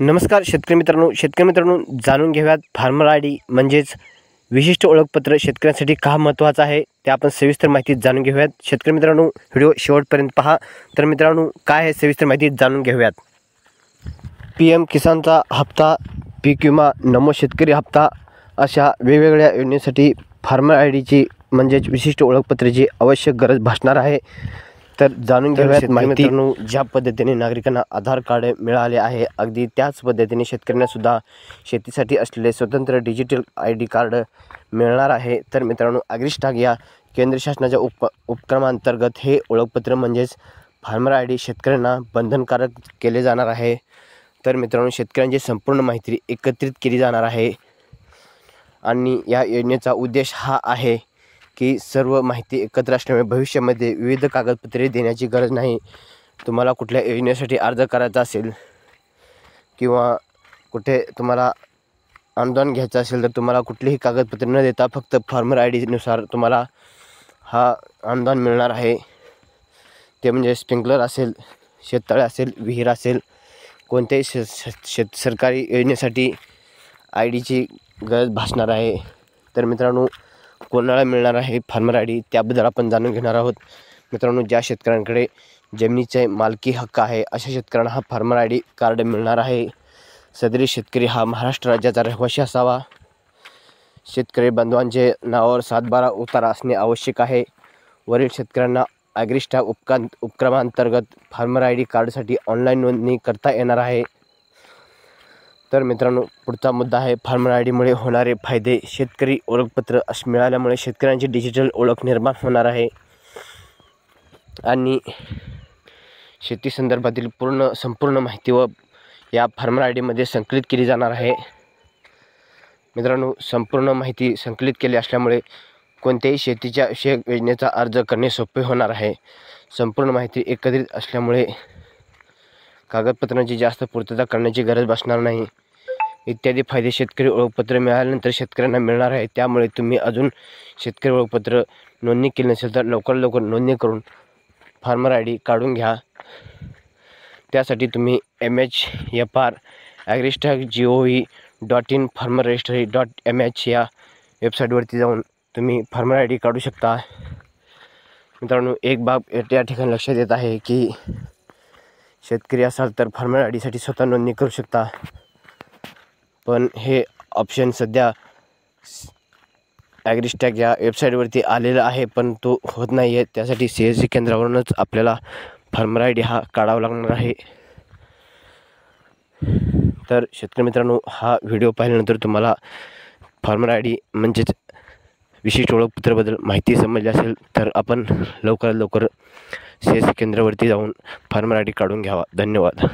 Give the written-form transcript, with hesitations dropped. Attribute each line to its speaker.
Speaker 1: नमस्कार शेतकरी मित्रांनो जाणून घेऊयात फार्मर आय डी म्हणजेच विशिष्ट ओळखपत्र शेतकऱ्यांसाठी का महत्त्वाचं आहे ते आपण सविस्तर माहिती जाणून घेऊयात। शेतकरी मित्रांनो व्हिडिओ शेवटपर्यंत पहा। तर मित्रांनो काय आहे सविस्तर माहिती जाणून घेऊयात। PM किसानचा हप्ता, पीक विमा, नमो शेतकरी हप्ता अशा वेगवेगळ्या योजनेसाठी फार्मर आय डीची म्हणजेच विशिष्ट ओळखपत्राची आवश्यक गरज भासणार आहे। तर जाणून घेऊयात माहिती। ज्या पद्धतीने नागरिकांना आधार कार्ड मिळाले आहे अगदी त्याच पद्धतीने शेतकऱ्यांना सुद्धा शेतीसाठी असलेले स्वतंत्र डिजिटल ID कार्ड मिळणार आहे। तर मित्रांनो ॲग्रिस्टाग या केंद्र शासनाच्या उपक्रमांतर्गत हे ओळखपत्र म्हणजेच फार्मर आय डी शेतकऱ्यांना बंधनकारक केले जाणार आहे। तर मित्रांनो शेतकऱ्यांची संपूर्ण माहिती एकत्रित केली जाणार आहे आणि या योजनेचा उद्देश हा आहे की सर्व माहिती एकत्र असल्यामुळे भविष्यामध्ये विविध कागदपत्रे देण्याची गरज नाही। तुम्हाला कुठल्या योजनेसाठी अर्ज करायचा असेल किंवा कुठे तुम्हाला अनुदान घ्यायचं असेल तर तुम्हाला कुठलीही कागदपत्रे न देता फक्त फार्मर आय डीनुसार तुम्हाला हा अनुदान मिळणार आहे। ते म्हणजे स्प्रिंकलर असेल, शेततळे असेल, विहीर असेल, कोणत्याही सरकारी योजनेसाठी आय डीची गरज भासणार आहे। तर मित्रांनो कोणाला मिळणार आहे फार्मर आय डी त्याबद्दल आपण जाणून घेणार आहोत। मित्रांनो ज्या शेतकऱ्यांकडे जमिनीचे मालकी हक्क आहे अशा शेतकऱ्यांना हा फार्मर आय डी कार्ड मिळणार आहे। सदरी शेतकरी हा महाराष्ट्र राज्याचा रहिवासी असावा। शेतकरी बांधवांचे नावावर 7/12 उतारा असणे आवश्यक आहे। वरील शेतकऱ्यांना ॲग्रिस्टाग उपक्रमांतर्गत फार्मर आय डी कार्डसाठी ऑनलाईन नोंदणी करता येणार आहे। तर मित्रांनो पुढचा मुद्दा आहे फार्मर आय डीमुळे होणारे फायदे। शेतकरी ओळखपत्र मिळाल्यामुळे शेतकऱ्यांची डिजिटल ओळख निर्माण होणार आहे आणि शेती संदर्भातील संपूर्ण माहिती व या फार्मर आय डीमध्ये संकलित केली जाणार आहे। मित्रांनो संपूर्ण माहिती संकलित केली असल्यामुळे कोणत्याही शेतीच्या विषयक योजनेचा अर्ज करणे सोपे होणार आहे। संपूर्ण माहिती एकत्रित असल्यामुळे कागदपत्रांची जास्त पूर्तता करण्याची गरज भासणार नाही। इत्यादी फायदे शेतकरी ओळखपत्र मिळाल्यानंतर शेतकऱ्यांना मिळणार आहे। त्यामुळे तुम्ही अजून शेतकरी ओळखपत्र नोंदणी केली नसेल तर लवकर नोंदणी करून फार्मर आय डी काढून घ्या। त्यासाठी तुम्ही MHFR agristag.gov.in farmerregistry.mh या वेबसाईटवरती जाऊन तुम्ही फार्मर आय डी काढू शकता। मित्रांनो एक बाब या ठिकाणी लक्षात येत आहे की शेतकरी असाल तर फार्मर आय डीसाठी स्वतः नोंदणी करू शकता, पण हे ऑप्शन सध्या ॲग्रिस्टाग या वेबसाईटवरती आलेलं आहे पण तो होत नाही आहे। त्यासाठी CSC केंद्रावरूनच आपल्याला फार्मर आय डी हा काढावा लागणार आहे। तर शेतकरी मित्रांनो हा व्हिडिओ पाहिल्यानंतर तुम्हाला फार्मर आय डी म्हणजेच विशिष्ट ओळखपत्राबद्दल माहिती समजली असेल तर आपण लवकरात लवकर CSC केंद्रावरती जाऊन फार्मर आय डी काढून घ्यावा। धन्यवाद।